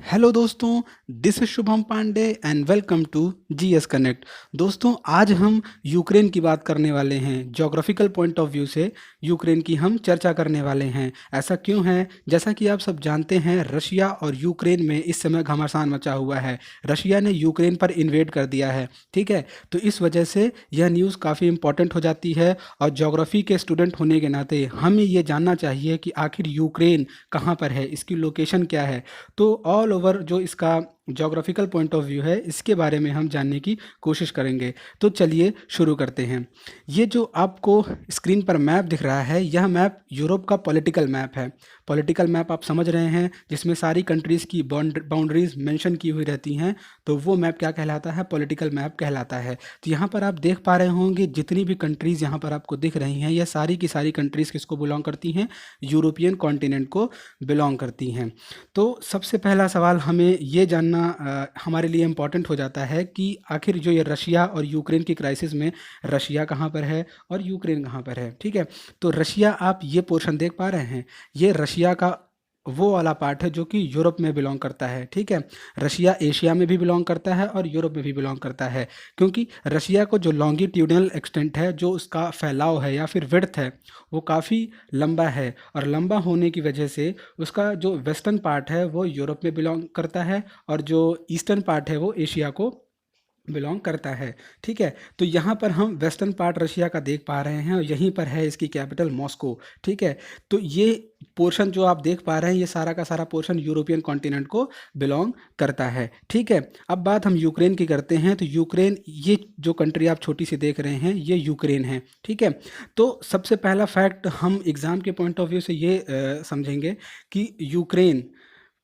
Hello दोस्तों, this is Shubham Pandey and welcome to GS connect. दोस्तों, आज हम यूक्रेन की बात करने वाले हैं। ज्योग्राफिकल पॉइंट ऑफ व्यू से यूक्रेन की हम चर्चा करने वाले हैं। ऐसा क्यों है? जैसा कि आप सब जानते हैं, रशिया और यूक्रेन में इस समय घमासान मचा हुआ है। रशिया ने यूक्रेन पर इन्वेड कर दिया है, ठीक है। तो इस वजह से यह न्यूज़ काफ़ी इंपॉर्टेंट हो जाती है और ज्योग्राफी के स्टूडेंट होने के नाते हमें ये जानना चाहिए कि आखिर यूक्रेन कहाँ पर है, इसकी लोकेशन क्या है। तो ऑल ओवर जो इसका ज्योग्राफिकल पॉइंट ऑफ व्यू है, इसके बारे में हम जानने की कोशिश करेंगे। तो चलिए शुरू करते हैं। ये जो आपको स्क्रीन पर मैप दिख रहा है, यह मैप यूरोप का पॉलिटिकल मैप है। पॉलिटिकल मैप आप समझ रहे हैं, जिसमें सारी कंट्रीज़ की बाउंड्रीज मेंशन की हुई रहती हैं। तो वो मैप क्या कहलाता है? पॉलिटिकल मैप कहलाता है। तो यहाँ पर आप देख पा रहे होंगे, जितनी भी कंट्रीज़ यहाँ पर आपको दिख रही हैं, यह सारी की सारी कंट्रीज़ किसको बिलोंग करती हैं? यूरोपियन कॉन्टिनेंट को बिलोंग करती हैं। तो सबसे पहला सवाल हमें ये जानना हमारे लिए इम्पॉर्टेंट हो जाता है कि आखिर जो ये रशिया और यूक्रेन की क्राइसिस में रशिया कहाँ पर है और यूक्रेन कहाँ पर है, ठीक है। तो रशिया, आप ये पोर्शन देख पा रहे हैं, ये रशिया का वो वाला पार्ट है जो कि यूरोप में बिलोंग करता है, ठीक है। रशिया एशिया में भी बिलोंग करता है और यूरोप में भी बिलोंग करता है, क्योंकि रशिया को जो लॉन्गिट्यूडनल एक्सटेंट है, जो उसका फैलाव है या फिर विड्थ है, वो काफ़ी लंबा है। और लंबा होने की वजह से उसका जो वेस्टर्न पार्ट है वो यूरोप में बिलोंग करता है और जो ईस्टर्न पार्ट है वो एशिया को बिलोंग करता है, ठीक है। तो यहाँ पर हम वेस्टर्न पार्ट रशिया का देख पा रहे हैं और यहीं पर है इसकी कैपिटल मॉस्को, ठीक है। तो ये पोर्शन जो आप देख पा रहे हैं, ये सारा का सारा पोर्शन यूरोपियन कॉन्टिनेंट को बिलोंग करता है, ठीक है। अब बात हम यूक्रेन की करते हैं। तो यूक्रेन, ये जो कंट्री आप छोटी सी देख रहे हैं, ये यूक्रेन है, ठीक है। तो सबसे पहला फैक्ट हम एग्ज़ाम के पॉइंट ऑफ व्यू से ये समझेंगे कि यूक्रेन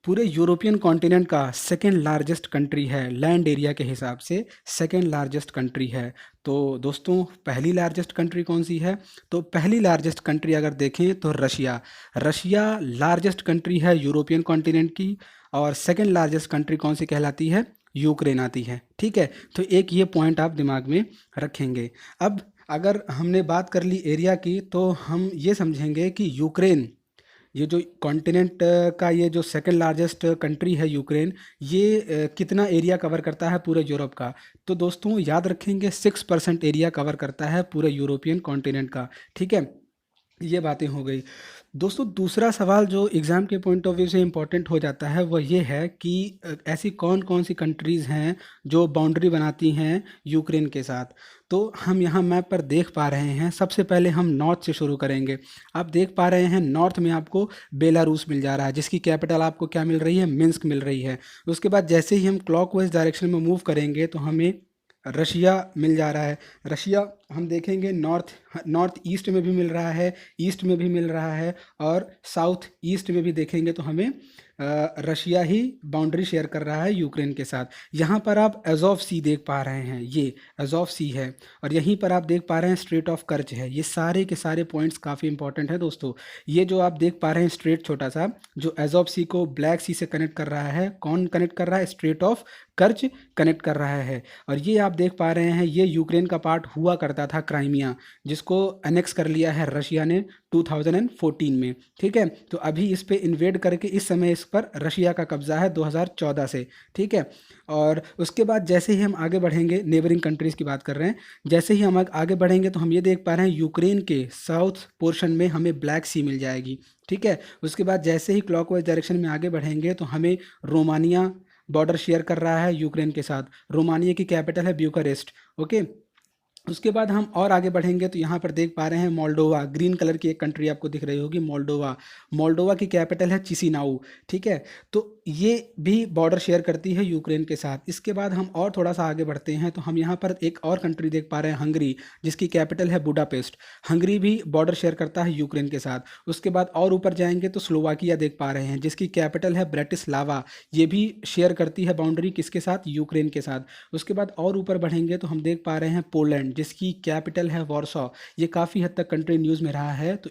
पूरे यूरोपियन कॉन्टिनेंट का सेकेंड लार्जेस्ट कंट्री है। लैंड एरिया के हिसाब से सेकेंड लार्जेस्ट कंट्री है। तो दोस्तों, पहली लार्जेस्ट कंट्री कौन सी है? तो पहली लार्जेस्ट कंट्री अगर देखें तो रशिया। रशिया लार्जेस्ट कंट्री है यूरोपियन कॉन्टिनेंट की। और सेकेंड लार्जेस्ट कंट्री कौन सी कहलाती है? यूक्रेन आती है, ठीक है। तो एक ये पॉइंट आप दिमाग में रखेंगे। अब अगर हमने बात कर ली एरिया की, तो हम ये समझेंगे कि यूक्रेन, ये जो कॉन्टिनेंट का ये जो सेकंड लार्जेस्ट कंट्री है यूक्रेन, ये कितना एरिया कवर करता है पूरे यूरोप का? तो दोस्तों याद रखेंगे, 6% एरिया कवर करता है पूरे यूरोपियन कॉन्टिनेंट का, ठीक है। ये बातें हो गई। दोस्तों, दूसरा सवाल जो एग्ज़ाम के पॉइंट ऑफ व्यू से इम्पोर्टेंट हो जाता है, वो ये है कि ऐसी कौन कौन सी कंट्रीज़ हैं जो बाउंड्री बनाती हैं यूक्रेन के साथ। तो हम यहाँ मैप पर देख पा रहे हैं। सबसे पहले हम नॉर्थ से शुरू करेंगे। आप देख पा रहे हैं, नॉर्थ में आपको बेलारूस मिल जा रहा है, जिसकी कैपिटल आपको क्या मिल रही है? मिन्स्क मिल रही है। उसके बाद जैसे ही हम क्लॉकवाइज डायरेक्शन में मूव करेंगे तो हमें रशिया मिल जा रहा है। रशिया हम देखेंगे, नॉर्थ नॉर्थ ईस्ट में भी मिल रहा है, ईस्ट में भी मिल रहा है, और साउथ ईस्ट में भी देखेंगे तो हमें रशिया ही बाउंड्री शेयर कर रहा है यूक्रेन के साथ। यहाँ पर आप अजोव सी देख पा रहे हैं, ये अजोव सी है। और यहीं पर आप देख पा रहे हैं स्ट्रेट ऑफ कर्च है। ये सारे के सारे पॉइंट्स काफ़ी इंपॉर्टेंट है दोस्तों। ये जो आप देख पा रहे हैं स्ट्रेट छोटा सा, जो अजोव सी को ब्लैक सी से कनेक्ट कर रहा है, कौन कनेक्ट कर रहा है? स्ट्रेट ऑफ कर्च कनेक्ट कर रहा है। और ये आप देख पा रहे हैं, ये यूक्रेन का पार्ट हुआ करता था, क्राइमिया, जिसको अनेक्स कर लिया है रशिया ने 2014 में, ठीक है। तो अभी इस पे इन्वेड करके इस समय इस पर रशिया का कब्जा है 2014 से, ठीक है। और उसके बाद जैसे ही हम आगे बढ़ेंगे, नेबरिंग कंट्रीज़ की बात कर रहे हैं, जैसे ही हम आगे बढ़ेंगे तो हम ये देख पा रहे हैं, यूक्रेन के साउथ पोर्शन में हमें ब्लैक सी मिल जाएगी, ठीक है। उसके बाद जैसे ही क्लॉकवाइज डायरेक्शन में आगे बढ़ेंगे तो हमें रोमानिया बॉर्डर शेयर कर रहा है यूक्रेन के साथ। रोमानिया की कैपिटल है ब्यूकारेस्ट, ओके। उसके बाद हम और आगे बढ़ेंगे तो यहाँ पर देख पा रहे हैं मोल्डोवा, ग्रीन कलर की एक कंट्री आपको दिख रही होगी, मोल्डोवा। मोल्डोवा की कैपिटल है चिसिनाउ, ठीक है। तो ये भी बॉर्डर शेयर करती है यूक्रेन के साथ। इसके बाद हम और थोड़ा सा आगे बढ़ते हैं तो हम यहाँ पर एक और कंट्री देख पा रहे हैं, हंगरी, जिसकी कैपिटल है बुडापेस्ट। हंगरी भी बॉर्डर शेयर करता है यूक्रेन के साथ। उसके बाद और ऊपर जाएंगे तो स्लोवाकिया देख पा रहे हैं, जिसकी कैपिटल है ब्रेटिस्लावा। ये भी शेयर करती है बाउंड्री किसके साथ? यूक्रेन के साथ। उसके बाद और ऊपर बढ़ेंगे तो हम देख पा रहे हैं पोलैंड, जिसकी कैपिटल है वॉर्सो। ये काफ़ी हद तक कंट्री न्यूज़ में रहा है, तो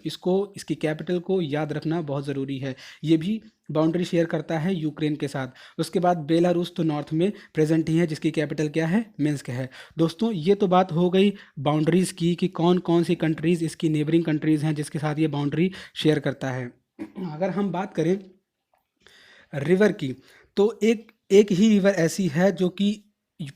इसकी कैपिटल को याद रखना बहुत ज़रूरी है। ये भी बाउंड्री शेयर करता है यूक्रेन के साथ। उसके बाद बेलारूस तो नॉर्थ में प्रेजेंट ही है, जिसकी कैपिटल क्या है? मिन्स्क है। दोस्तों, ये तो बात हो गई बाउंड्रीज़ की कि कौन कौन सी कंट्रीज़ इसकी नेबरिंग कंट्रीज़ हैं जिसके साथ ये बाउंड्री शेयर करता है। अगर हम बात करें रिवर की, तो एक ही रिवर ऐसी है जो कि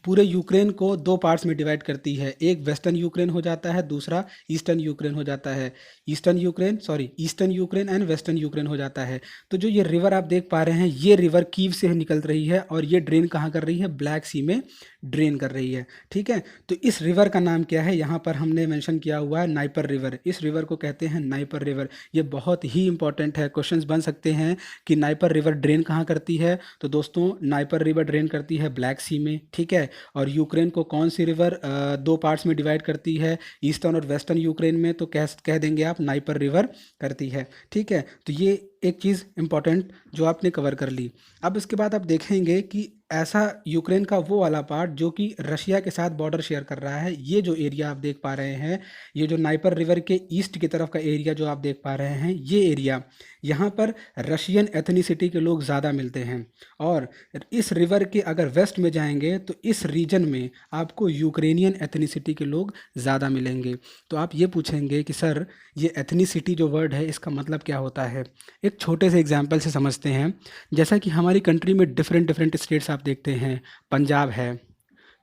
पूरे यूक्रेन को दो पार्ट्स में डिवाइड करती है। एक वेस्टर्न यूक्रेन हो जाता है, दूसरा ईस्टर्न यूक्रेन हो जाता है। Eastern Ukraine and western Ukraine हो जाता है। तो जो ये रिवर आप देख पा रहे हैं, ये रिवर कीव से निकल रही है और ये ड्रेन कहाँ कर रही है? ब्लैक सी में ड्रेन कर रही है। ठीक है, तो इस रिवर का नाम क्या है? यहाँ पर हमने मेंशन किया हुआ है नाइपर रिवर। इस रिवर को कहते हैं नाइपर रिवर। ये बहुत ही इंपॉर्टेंट है, क्वेश्चंस बन सकते हैं कि नाइपर रिवर ड्रेन कहाँ करती है। तो दोस्तों, नाइपर रिवर ड्रेन करती है ब्लैक सी में। ठीक है, और यूक्रेन को कौन सी रिवर दो पार्ट्स में डिवाइड करती है? ईस्टर्न और वेस्टर्न यूक्रेन में। तो कह देंगे आप नाइपर रिवर करती है। ठीक है, तो ये एक चीज़ इंपॉर्टेंट जो आपने कवर कर ली। अब इसके बाद आप देखेंगे कि ऐसा यूक्रेन का वो वाला पार्ट जो कि रशिया के साथ बॉर्डर शेयर कर रहा है, ये जो एरिया आप देख पा रहे हैं, ये जो नाइपर रिवर के ईस्ट की तरफ का एरिया जो आप देख पा रहे हैं, ये एरिया, यहाँ पर रशियन एथनिसिटी के लोग ज़्यादा मिलते हैं। और इस रिवर के अगर वेस्ट में जाएंगे तो इस रीजन में आपको यूक्रेनियन एथनिसिटी के लोग ज़्यादा मिलेंगे। तो आप ये पूछेंगे कि सर, ये एथनिसिटी जो वर्ड है इसका मतलब क्या होता है? एक छोटे से एग्जाम्पल से समझते हैं। जैसा कि हमारी कंट्री में डिफरेंट डिफरेंट स्टेट्स आप देखते हैं, पंजाब है,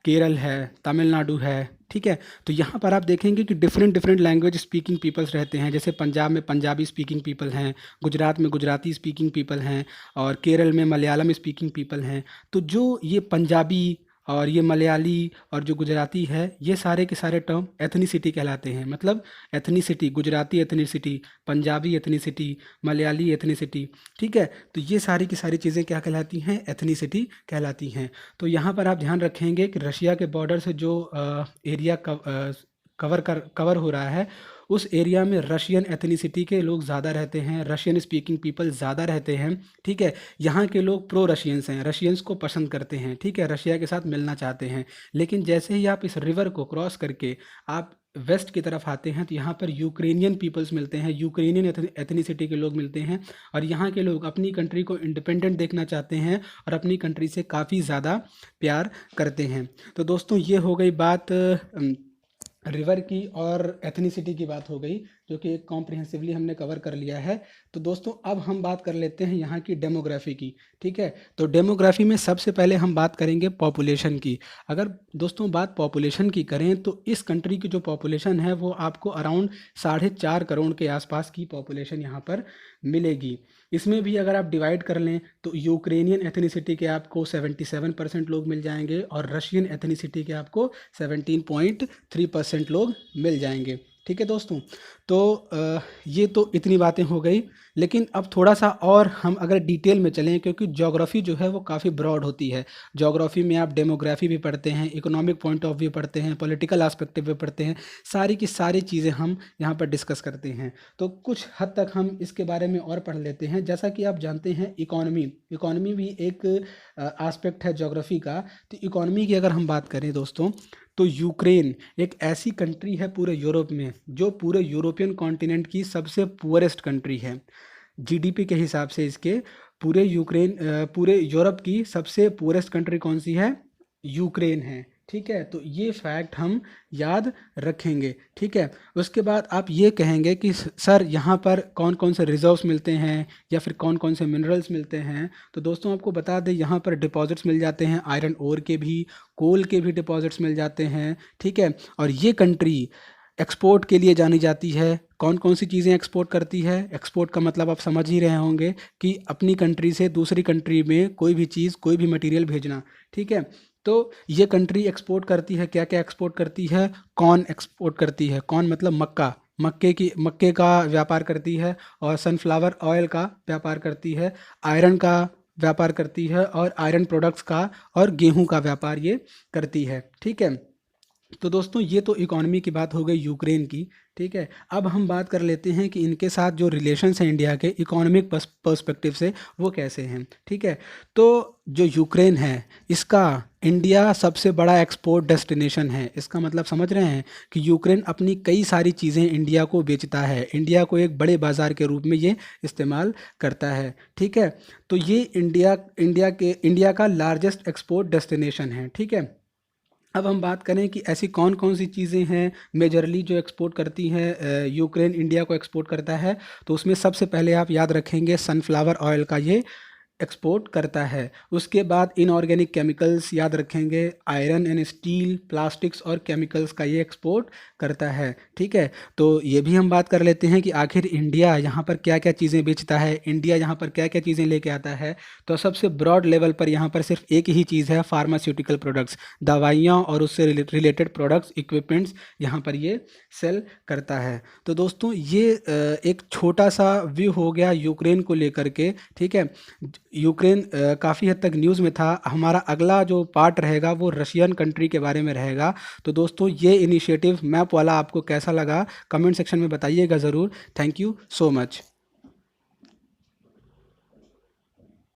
केरल है, तमिलनाडु है। ठीक है, तो यहाँ पर आप देखेंगे कि different different language speaking peoples रहते हैं। जैसे पंजाब में पंजाबी स्पीकिंग पीपल हैं, गुजरात में गुजराती स्पीकिंग पीपल हैं, और केरल में मलयालम स्पीकिंग पीपल हैं। तो जो ये पंजाबी और ये मलयाली और जो गुजराती है, ये सारे के सारे टर्म एथनिसिटी कहलाते हैं। मतलब ethnicity, Gujarati ethnicity, Punjabi ethnicity, Malayali ethnicity. ठीक है, तो ये सारी की सारी चीज़ें क्या कहलाती हैं? एथनिसिटी कहलाती हैं। तो यहाँ पर आप ध्यान रखेंगे कि रशिया के बॉर्डर से जो एरिया कवर हो रहा है, उस एरिया में रशियन एथनिसिटी के लोग ज़्यादा रहते हैं, रशियन स्पीकिंग पीपल ज़्यादा रहते हैं। ठीक है, यहाँ के लोग प्रो रशियंस हैं, रशियंस को पसंद करते हैं। ठीक है, रशिया के साथ मिलना चाहते हैं। लेकिन जैसे ही आप इस रिवर को क्रॉस करके आप वेस्ट की तरफ आते हैं, तो यहाँ पर यूक्रेनियन पीपल्स मिलते हैं, यूक्रेनियन एथनिसिटी के लोग मिलते हैं। और यहाँ के लोग अपनी कंट्री को इंडिपेंडेंट देखना चाहते हैं और अपनी कंट्री से काफ़ी ज़्यादा प्यार करते हैं। तो दोस्तों, ये हो गई बात रिवर की और एथनिसिटी की बात हो गई, जो कि एक कॉम्प्रिहेंसिवली हमने कवर कर लिया है। तो दोस्तों, अब हम बात कर लेते हैं यहाँ की डेमोग्राफी की। ठीक है, तो डेमोग्राफी में सबसे पहले हम बात करेंगे पॉपुलेशन की। अगर दोस्तों बात पॉपुलेशन की करें तो इस कंट्री की जो पॉपुलेशन है वो आपको अराउंड 4.5 करोड़ के आसपास की पॉपुलेशन यहाँ पर मिलेगी। इसमें भी अगर आप डिवाइड कर लें तो यूक्रेनियन एथनिसिटी के आपको 77% लोग मिल जाएंगे और रशियन एथनिसिटी के आपको 17.3% लोग मिल जाएंगे। ठीक है दोस्तों, तो ये तो इतनी बातें हो गई। लेकिन अब थोड़ा सा और हम अगर डिटेल में चलें, क्योंकि ज्योग्राफी जो है वो काफ़ी ब्रॉड होती है। ज्योग्राफी में आप डेमोग्राफी भी पढ़ते हैं, इकोनॉमिक पॉइंट ऑफ व्यू पढ़ते हैं, पॉलिटिकल एस्पेक्टिव भी पढ़ते हैं। सारी की सारी चीज़ें हम यहाँ पर डिस्कस करते हैं। तो कुछ हद तक हम इसके बारे में और पढ़ लेते हैं। जैसा कि आप जानते हैं, इकोनॉमी भी एक एस्पेक्ट है ज्योग्राफी का। तो इकोनॉमी की अगर हम बात करें दोस्तों, तो यूक्रेन एक ऐसी कंट्री है पूरे यूरोप में, जो पूरे यूरोपियन कॉन्टिनेंट की सबसे पुअरेस्ट कंट्री है। जीडीपी के हिसाब से इसके पूरे यूरोप की सबसे पुअरेस्ट कंट्री कौन सी है? यूक्रेन है। ठीक है, तो ये फैक्ट हम याद रखेंगे। ठीक है, उसके बाद आप ये कहेंगे कि सर, यहाँ पर कौन कौन से रिजर्व्स मिलते हैं या फिर कौन कौन से मिनरल्स मिलते हैं। तो दोस्तों आपको बता दें, यहाँ पर डिपॉजिट्स मिल जाते हैं, आयरन ओर के भी, कोल के भी डिपॉजिट्स मिल जाते हैं। ठीक है, और ये कंट्री एक्सपोर्ट के लिए जानी जाती है। कौन कौन सी चीज़ें एक्सपोर्ट करती है? एक्सपोर्ट का मतलब आप समझ ही रहे होंगे कि अपनी कंट्री से दूसरी कंट्री में कोई भी चीज़, कोई भी मटेरियल भेजना। ठीक है, तो ये कंट्री एक्सपोर्ट करती है, क्या क्या एक्सपोर्ट करती है? कॉर्न एक्सपोर्ट करती है। कॉर्न मतलब मक्का, मक्के का व्यापार करती है, और सनफ्लावर ऑयल का व्यापार करती है, आयरन का व्यापार करती है, और आयरन प्रोडक्ट्स का और गेहूं का व्यापार ये करती है। ठीक है, तो दोस्तों ये तो इकोनॉमी की बात हो गई यूक्रेन की। ठीक है, अब हम बात कर लेते हैं कि इनके साथ जो रिलेशंस हैं इंडिया के इकोनॉमिक पर्सपेक्टिव से, वो कैसे हैं। ठीक है, तो जो यूक्रेन है, इसका इंडिया सबसे बड़ा एक्सपोर्ट डेस्टिनेशन है। इसका मतलब समझ रहे हैं कि यूक्रेन अपनी कई सारी चीज़ें इंडिया को बेचता है, इंडिया को एक बड़े बाज़ार के रूप में ये इस्तेमाल करता है। ठीक है, तो ये इंडिया का लार्जेस्ट एक्सपोर्ट डेस्टिनेशन है। ठीक है, अब हम बात करें कि ऐसी कौन कौन सी चीज़ें हैं मेजरली जो एक्सपोर्ट करती हैं, यूक्रेन इंडिया को एक्सपोर्ट करता है। तो उसमें सबसे पहले आप याद रखेंगे सनफ्लावर ऑयल का ये एक्सपोर्ट करता है। उसके बाद इनऑर्गेनिक केमिकल्स याद रखेंगे, आयरन एंड स्टील, प्लास्टिक्स और केमिकल्स का ये एक्सपोर्ट करता है। ठीक है, तो ये भी हम बात कर लेते हैं कि आखिर इंडिया यहाँ पर क्या क्या चीज़ें बेचता है, इंडिया यहाँ पर क्या क्या चीज़ें लेके आता है। तो सबसे ब्रॉड लेवल पर यहाँ पर सिर्फ एक ही चीज़ है, फार्मास्यूटिकल प्रोडक्ट्स, दवाइयाँ और उससे रिलेटेड प्रोडक्ट्स, इक्विपमेंट्स यहाँ पर ये सेल करता है। तो दोस्तों ये एक छोटा सा व्यू हो गया यूक्रेन को लेकर के। ठीक है, यूक्रेन काफ़ी हद तक न्यूज़ में था। हमारा अगला जो पार्ट रहेगा वो रशियन कंट्री के बारे में रहेगा। तो दोस्तों ये इनिशिएटिव मैप वाला आपको कैसा लगा, कमेंट सेक्शन में बताइएगा ज़रूर। Thank you so much.